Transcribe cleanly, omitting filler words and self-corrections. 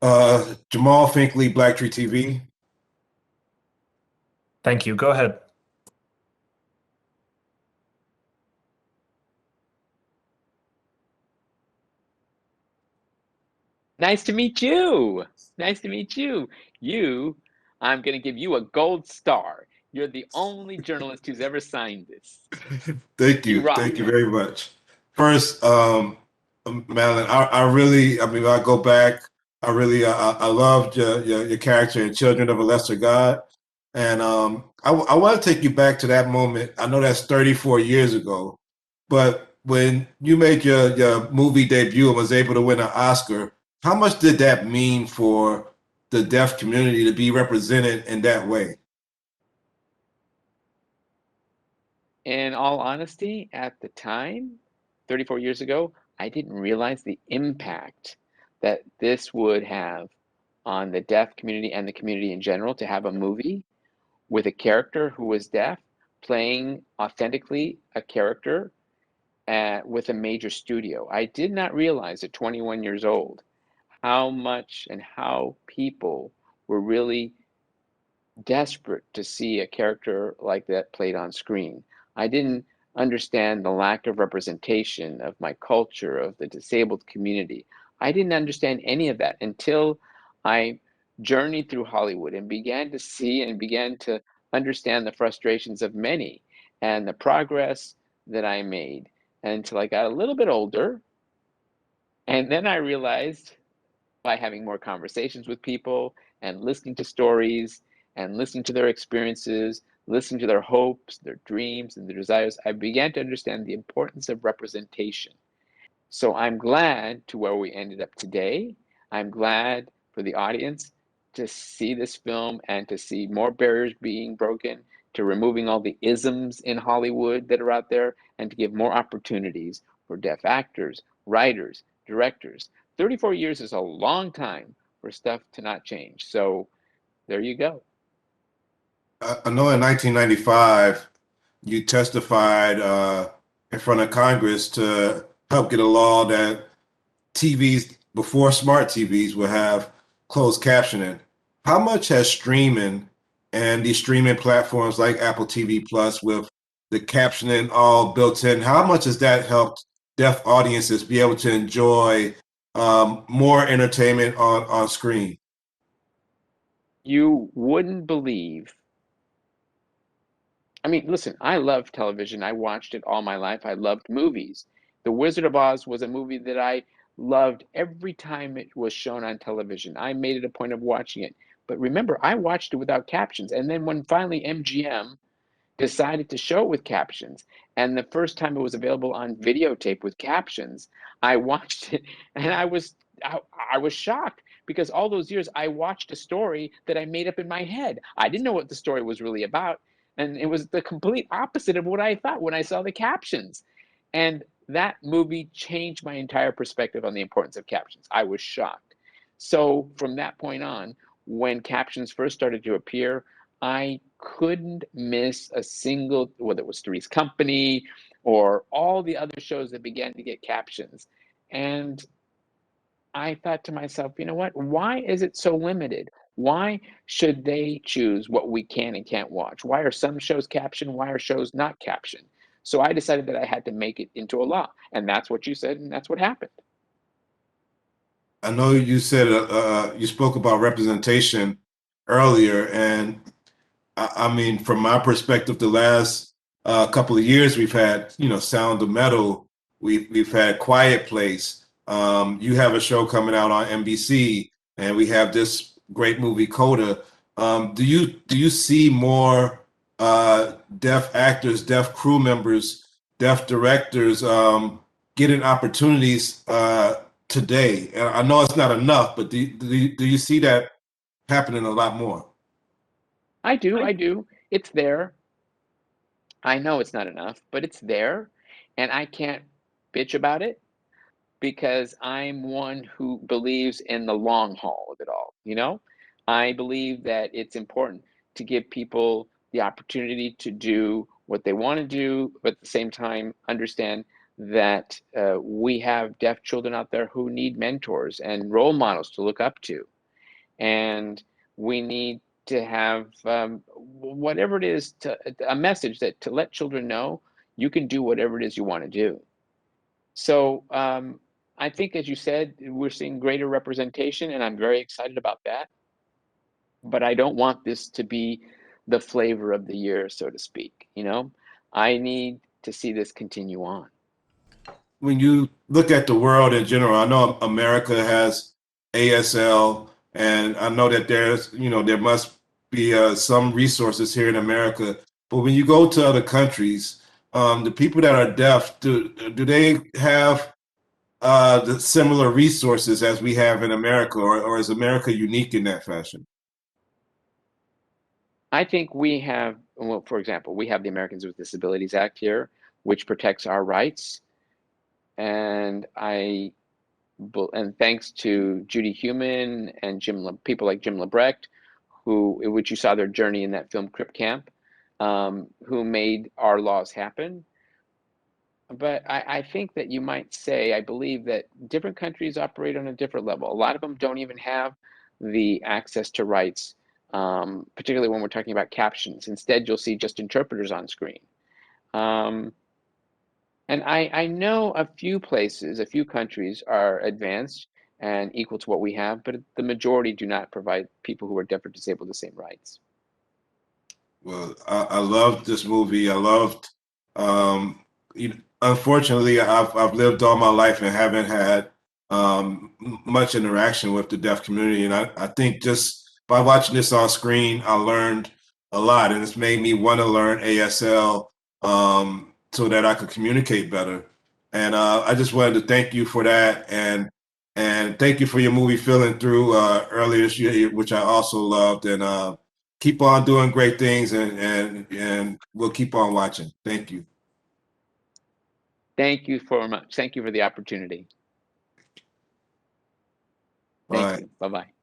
Jamal Finkley, Black Tree TV. Thank you. Go ahead. Nice to meet you. Nice to meet you. You, I'm going to give you a gold star. You're the only journalist who's ever signed this. Thank You you. Thank rock. you very much. First, Madeline, I mean, I go back, I loved your character in Children of a Lesser God. And I want to take you back to that moment. I know that's 34 years ago, but when you made your movie debut and was able to win an Oscar, how much did that mean for the deaf community to be represented in that way? In all honesty, at the time, 34 years ago, I didn't realize the impact that this would have on the deaf community and the community in general to have a movie with a character who was deaf playing authentically a character with a major studio. I did not realize at 21 years old how much and how people were really desperate to see a character like that played on screen. I didn't understand the lack of representation of my culture, of the disabled community. I didn't understand any of that until I journeyed through Hollywood and began to see and began to understand the frustrations of many and the progress that I made until I got a little bit older. And then I realized by having more conversations with people and listening to stories and listening to their experiences, listening to their hopes, their dreams, and their desires, I began to understand the importance of representation. So I'm glad to where we ended up today. I'm glad for the audience to see this film and to see more barriers being broken, to removing all the isms in Hollywood that are out there, and to give more opportunities for deaf actors, writers, directors. 34 years is a long time for stuff to not change. So there you go. I know in 1995 you testified in front of Congress to help get a law that TVs before smart TVs will have closed captioning. How much has streaming and these streaming platforms like Apple TV Plus with the captioning all built in, how much has that helped deaf audiences be able to enjoy more entertainment on screen? You wouldn't believe. I mean, listen, I love television. I watched it all my life. I loved movies. The Wizard of Oz was a movie that I loved every time it was shown on television. I made it a point of watching it. But remember, I watched it without captions. And then when finally MGM decided to show it with captions, and the first time it was available on videotape with captions, I watched it and I, I was shocked because all those years I watched a story that I made up in my head. I didn't know what the story was really about. And it was the complete opposite of what I thought when I saw the captions. And that movie changed my entire perspective on the importance of captions. I was shocked. So from that point on, when captions first started to appear, I couldn't miss a single, whether it was Three's Company or all the other shows that began to get captions. And I thought to myself, you know what? Why is it so limited? Why should they choose what we can and can't watch? Why are some shows captioned? Why are shows not captioned? So I decided that I had to make it into a law. And that's what you said, and that's what happened. I know you said you spoke about representation earlier, and I mean, from my perspective, the last couple of years we've had, Sound of Metal, we've had Quiet Place. You have a show coming out on NBC, and we have this great movie CODA. Do you see more deaf actors, deaf crew members, deaf directors getting opportunities today? And I know it's not enough, but do you see that happening a lot more? I do, I do. It's there. I know it's not enough, but it's there. And I can't bitch about it because I'm one who believes in the long haul of it all, you know? I believe that it's important to give people the opportunity to do what they want to do, but at the same time understand that we have deaf children out there who need mentors and role models to look up to. And we need to have whatever it is, a message that to let children know you can do whatever it is you want to do. So I think, as you said, we're seeing greater representation, and I'm very excited about that. But I don't want this to be the flavor of the year, so to speak. I need to see this continue on. When you look at the world in general, I know America has ASL, and I know that there must be some resources here in America. But when you go to other countries, the people that are deaf, do they have the similar resources as we have in America, or is America unique in that fashion? I think we have, well, for example, we have the Americans with Disabilities Act here, which protects our rights. And and thanks to Judy Heumann and people like Jim Lebrecht, which you saw their journey in that film Crip Camp, who made our laws happen. But I think that you might say, I believe that different countries operate on a different level. A lot of them don't even have the access to rights, particularly when we're talking about captions. Instead, you'll see just interpreters on screen. Um, and I know a few places, a few countries are advanced and equal to what we have, but the majority do not provide people who are deaf or disabled the same rights. Well, I loved this movie. I loved, unfortunately, I've lived all my life and haven't had much interaction with the deaf community. And I think just by watching this on screen, I learned a lot, and it's made me want to learn ASL so that I could communicate better. And I just wanted to thank you for that, and thank you for your movie Feeling Through earlier this year, which I also loved. And keep on doing great things, and we'll keep on watching. Thank you. Thank you for much. Thank you for the opportunity. Thank Bye. you. Bye-bye.